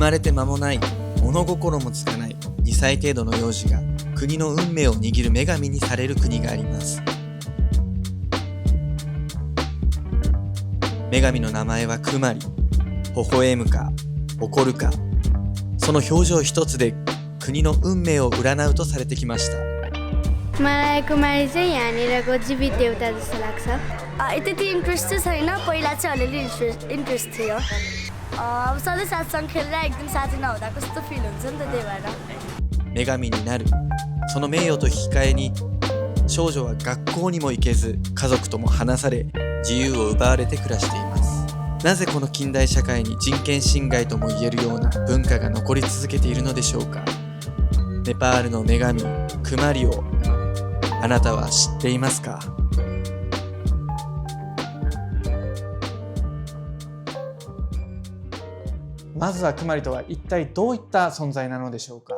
まれて間もない、物心もつかない2歳程度の幼児が国の運命を握る女神にされる国があります。女神の名前はクマリ。微笑むか怒るか、その表情一つで国の運命を占うとされてきました。मलाई कुमारी चाहिँ यहाँनिरको जीवित देवता जस्तो लाग्छ। त्यति इन्ट्रेस्ट चाहिँ छैन, पहिला चाहिँ अलिअलि इन्ट्रेस्ट थियो। अब सधैँ साथसँग खेलेर एक दिन साथी नहुँदा कस्तो फिल हुन्छ नि त, त्यही भएर।女神になる、その名誉と引き換えに少女は学校にも行けず、家族とも離され、自由を奪われて暮らしています。なぜこの近代社会に人権侵害とも言えるような文化が残り続けているのでしょうか。ネパールの女神クマリをあなたは知っていますか？まずはクマリとは一体どういった存在なのでしょうか。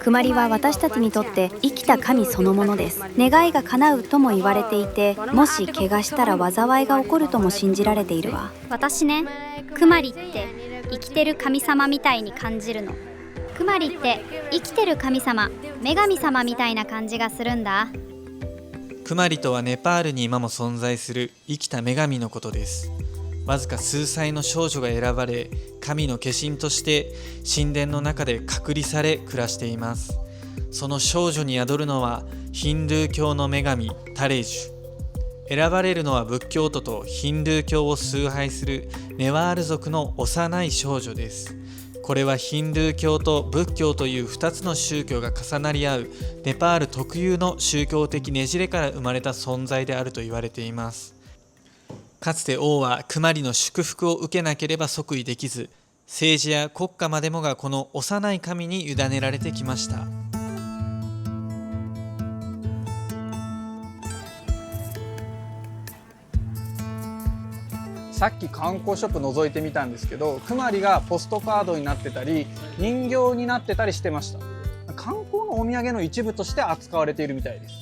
クマリは私たちにとって生きた神そのものです。願いが叶うとも言われていて、もし怪我したら災いが起こるとも信じられているわ。私ね、クマリって生きてる神様みたいに感じるの。クマリって生きてる神様、女神様みたいな感じがするんだ。クマリとはネパールに今も存在する生きた女神のことです。わずか数歳の少女が選ばれ、神の化身として神殿の中で隔離され暮らしています。その少女に宿るのはヒンドゥー教の女神タレージュ。選ばれるのは仏教徒とヒンドゥー教を崇拝するネワール族の幼い少女です。これはヒンドゥー教と仏教という2つの宗教が重なり合うネパール特有の宗教的ねじれから生まれた存在であると言われています。かつて王はクマリの祝福を受けなければ即位できず、政治や国家までもがこの幼い神に委ねられてきました。さっき観光ショップ覗いてみたんですけど、クマリがポストカードになってたり人形になってたりしてました。観光のお土産の一部として扱われているみたいです。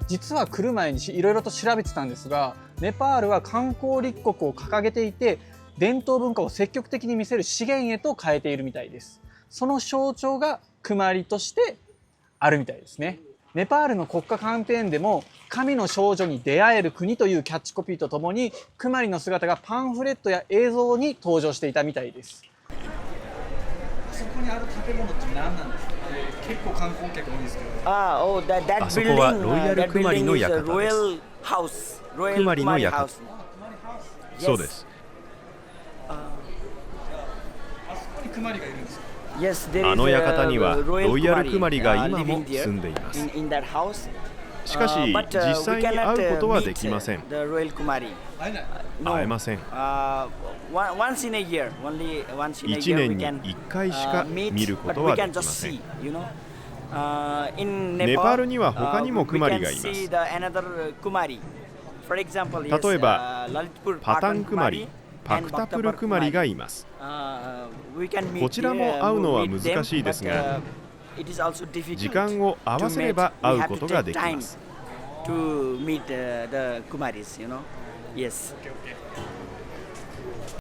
実は来る前にいろいろと調べてたんですが、ネパールは観光立国を掲げていて、伝統文化を積極的に見せる資源へと変えているみたいです。その象徴がクマリとしてあるみたいですね。ネパールの国家キャンペーンでも神の少女に出会える国というキャッチコピーとともに、クマリの姿がパンフレットや映像に登場していたみたいです。あそこにある建物って何なんですか？結構観光客多いんですけど。あそこはロイヤルクマリの館です。クマリの館。そうです。あそこにクマリがいるんですか？あの館にはロイヤルクマリが今も住んでいます。しかし実際に会うことはできません。会えません。1年に1回しか見ることはできません。ネパールには他にもクマリがいます。例えばパタンクマリ、パクタプルクマリがいます。こちらも会うのは難しいですが、時間を合わせれば会うことができます。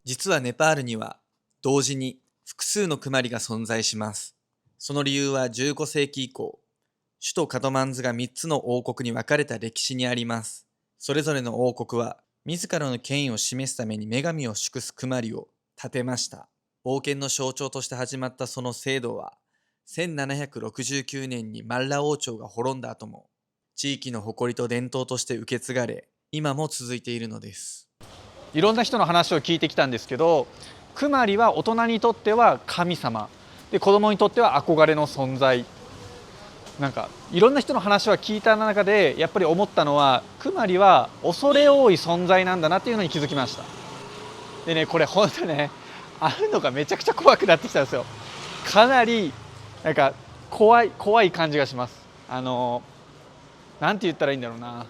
実はネパールには同時に複数のクマリが存在します。その理由は15世紀以降、首都カトマンズが3つの王国に分かれた歴史にあります。それぞれの王国は自らの権威を示すために女神を祝すクマリを建てました。王権の象徴として始まったその制度は、1769年にマッラ王朝が滅んだ後も地域の誇りと伝統として受け継がれ、今も続いているのです。いろんな人の話を聞いてきたんですけど、クマリは大人にとっては神様で、子供にとっては憧れの存在。なんかいろんな人の話は聞いた中で、やっぱり思ったのは、クマリは恐れ多い存在なんだなっていうのに気づきました。でね、これ本当ね、会うのがめちゃくちゃ怖くなってきたんですよ。かなりなんか怖い感じがします。なんて言ったらいいんだろうな。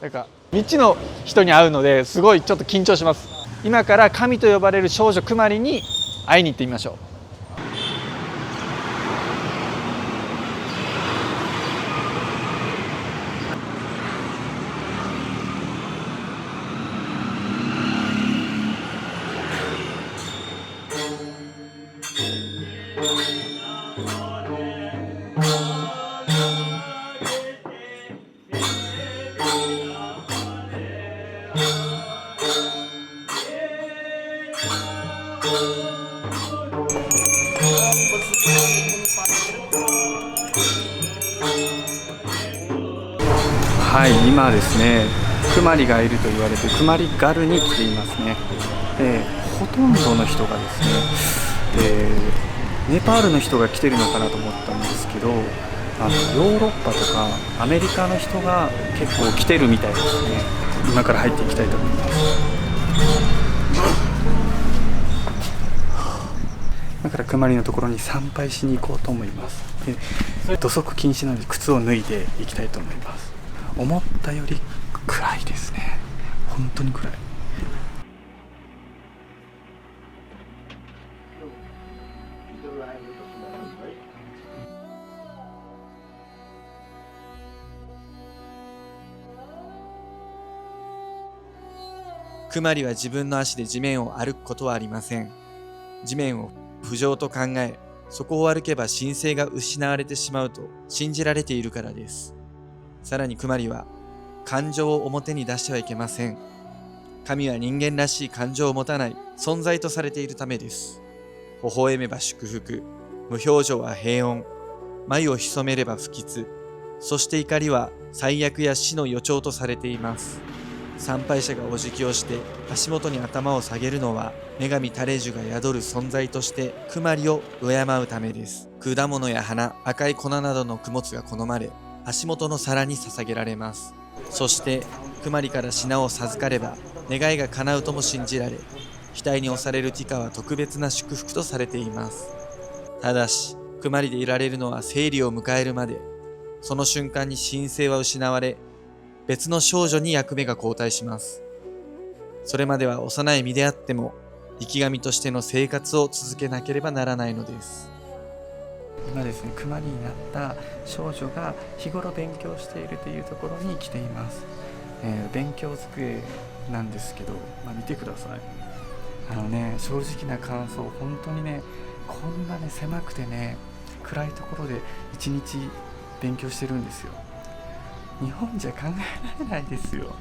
なんか未知の人に会うのですごいちょっと緊張します。今から神と呼ばれる少女クマリに会いに行ってみましょう。はい、今ですね、クマリがいると言われてクマリガルに来ていますね。ほとんどの人がですね、ネパールの人が来てるのかなと思ったんですけど、ヨーロッパとかアメリカの人が結構来てるみたいですね。今から入っていきたいと思います。今からクマリのところに参拝しに行こうと思います。で、土足禁止なので靴を脱いでいきたいと思います。思ったより暗いですね。本当に暗い。クマリは自分の足で地面を歩くことはありません。地面を不浄と考え、そこを歩けば神聖が失われてしまうと信じられているからです。さらにクマリは感情を表に出してはいけません。神は人間らしい感情を持たない存在とされているためです。微笑めば祝福、無表情は平穏、眉を潜めれば不吉、そして怒りは最悪や死の予兆とされています。参拝者がお辞儀をして足元に頭を下げるのは、女神タレジュが宿る存在としてクマリを敬うためです。果物や花、赤い粉などの供物が好まれ、足元の皿に捧げられます。そしてクマリから品を授かれば願いが叶うとも信じられ、額に押されるティカは特別な祝福とされています。ただしクマリでいられるのは生理を迎えるまで。その瞬間に神聖は失われ、別の少女に役目が交代します。それまでは幼い身であっても生き神としての生活を続けなければならないのです。今ですね、クマリになった少女が日頃勉強しているというところに来ています。勉強机なんですけど、見てください。正直な感想、本当にね、こんなね狭くてね暗いところで一日勉強してるんですよ。日本じゃ考えられないですよ。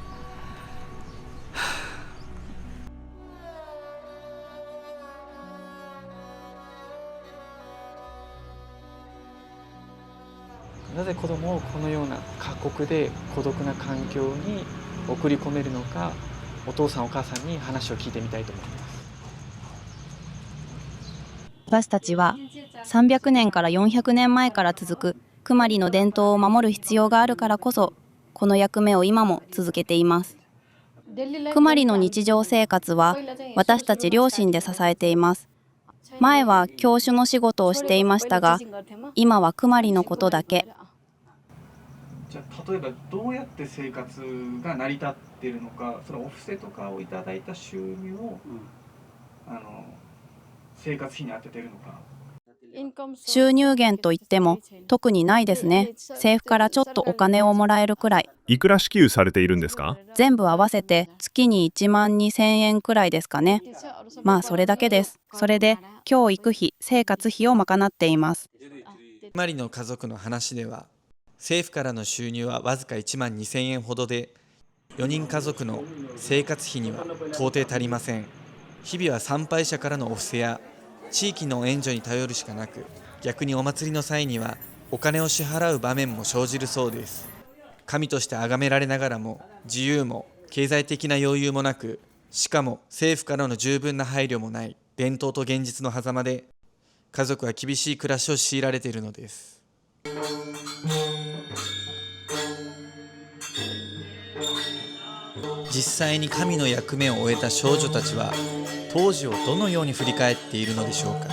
なぜ子供をこのような過酷で孤独な環境に送り込めるのか、お父さんお母さんに話を聞いてみたいと思います。私たちは300年から400年前から続くクマリの伝統を守る必要があるからこそ、この役目を今も続けています。クマリの日常生活は私たち両親で支えています。前は教師の仕事をしていましたが、今はクマリのことだけ。じゃあ例えばどうやって生活が成り立っているのか、そのお布施とかをいただいた収入を、生活費に充てているのか。収入源といっても特にないですね。政府からちょっとお金をもらえるくらい。いくら支給されているんですか？全部合わせて月に1万2000円くらいですかね。それだけです。それで教育費、生活費を賄っています。クマリの家族の話では、政府からの収入はわずか1万2000円ほどで、4人家族の生活費には到底足りません。日々は参拝者からのお布施や地域の援助に頼るしかなく、逆にお祭りの際にはお金を支払う場面も生じるそうです。神として崇められながらも自由も経済的な余裕もなく、しかも政府からの十分な配慮もない伝統と現実の狭間で、家族は厳しい暮らしを強いられているのです。実際に神の役目を終えた少女たちは当時をどのように振り返っているのでしょうか。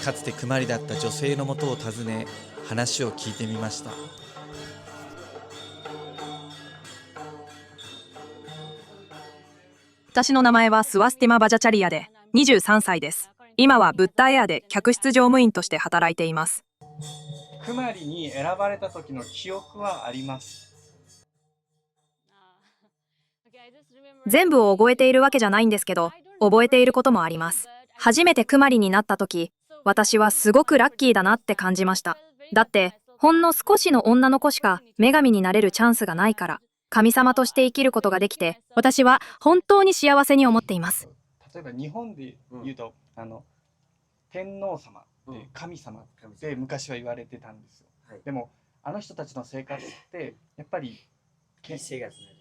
かつてクマリだった女性のもとを訪ね、話を聞いてみました。私の名前はスワスティマ・バジャチャリアで23歳です。今はブッダエアで客室乗務員として働いています。クマリに選ばれた時の記憶はあります。全部を覚えているわけじゃないんですけど、覚えていることもあります。初めてクマリになった時、私はすごくラッキーだなって感じました。だって、ほんの少しの女の子しか女神になれるチャンスがないから、神様として生きることができて、私は本当に幸せに思っています。例えば日本で言うと、天皇様って神様って昔は言われてたんですよ。でもあの人たちの生活ってやっぱり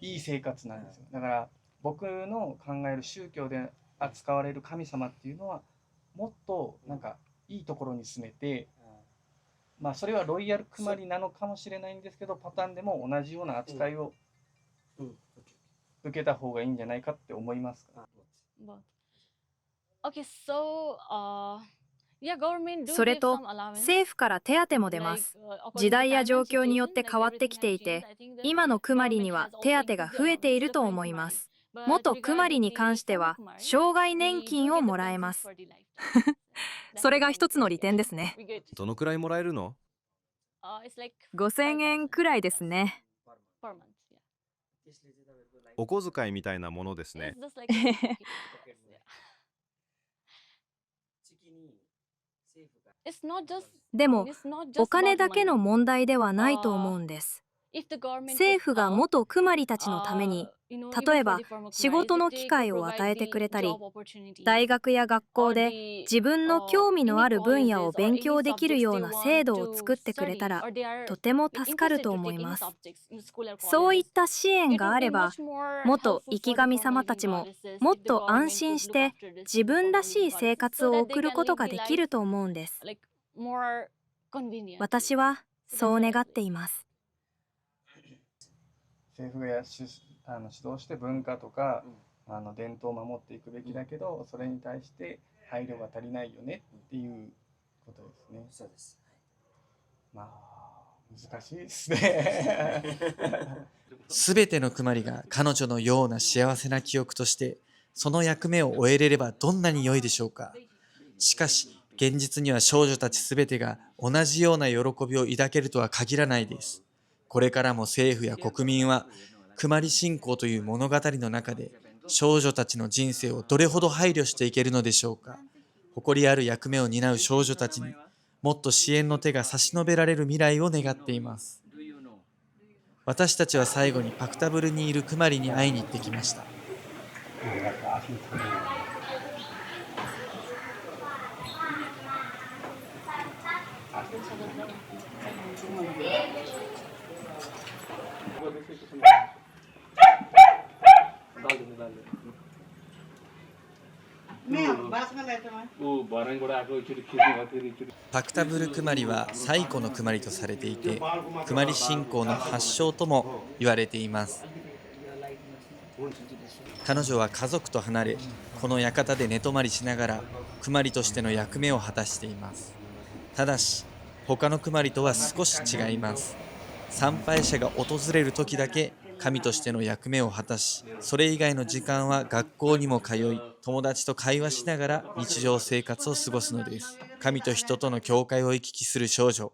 いい生活なんですよ。だから僕の考える宗教で扱われる神様っていうのはもっとなんかいいところに住めて、まあそれはロイヤルクマリなのかもしれないんですけど、パターンでも同じような扱いを受けた方がいいんじゃないかって思いますか？それと政府から手当も出ます。時代や状況によって変わってきていて、今のクマリには手当が増えていると思います。元クマリに関しては生涯年金をもらえます。それが一つの利点ですね。どのくらいもらえるの5000円くらいですね。お小遣いみたいなものですね。でも、お金だけの問題ではないと思うんです。政府が元クマリたちのために、例えば仕事の機会を与えてくれたり、大学や学校で自分の興味のある分野を勉強できるような制度を作ってくれたら、とても助かると思います。そういった支援があれば、元生き神様たちももっと安心して自分らしい生活を送ることができると思うんです。私はそう願っています。政府が指導して文化とか伝統を守っていくべきだけど、それに対して配慮が足りないよねっていうことですね。そうです。まあ難しいですね。すべてのクマリが彼女のような幸せな記憶としてその役目を終えれればどんなに良いでしょうか。しかし現実には少女たちすべてが同じような喜びを抱けるとは限らないです。これからも政府や国民はクマリ信仰という物語の中で少女たちの人生をどれほど配慮していけるのでしょうか。誇りある役目を担う少女たちにもっと支援の手が差し伸べられる未来を願っています。私たちは最後にパクタブルにいるクマリに会いに行ってきました。パクタブルクマリは最古のクマリとされていて、クマリ信仰の発祥とも言われています。彼女は家族と離れ、この館で寝泊まりしながらクマリとしての役目を果たしています。ただし他のクマリとは少し違います。参拝者が訪れる時だけ神としての役目を果たし、それ以外の時間は学校にも通い、友達と会話しながら日常生活を過ごすのです。神と人との境界を行き来する少女。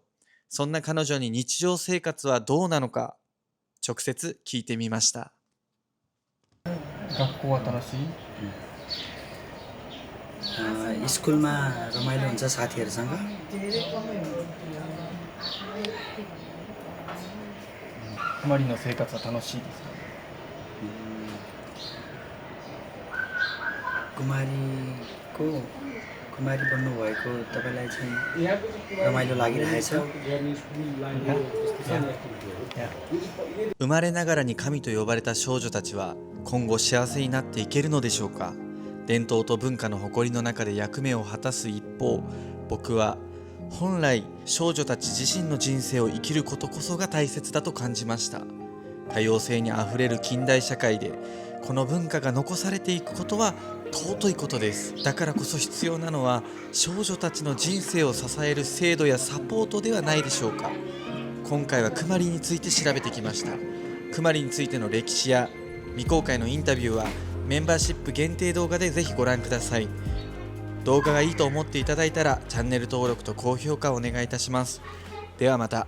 そんな彼女に日常生活はどうなのか、直接聞いてみました。学校は楽しい？स्कुलमा रमाइलो हुन्छ साथीहरूसँग।クマリの生活は楽しいですか？कुमारी बन्नुभएको तपाईँलाई चाहिँ रमाइलो लागिरहेछ? 生まれながらに神と呼ばれた少女たちは今後幸せになっていけるのでしょうか。伝統と文化の誇りの中で役目を果たす一方、僕は本来少女たち自身の人生を生きることこそが大切だと感じました。多様性にあふれる近代社会でこの文化が残されていくことは尊いことです。だからこそ必要なのは少女たちの人生を支える制度やサポートではないでしょうか。今回はクマリについて調べてきました。クマリについての歴史や未公開のインタビューはメンバーシップ限定動画でぜひご覧ください。動画がいいと思っていただいたらチャンネル登録と高評価をお願いいたします。ではまた。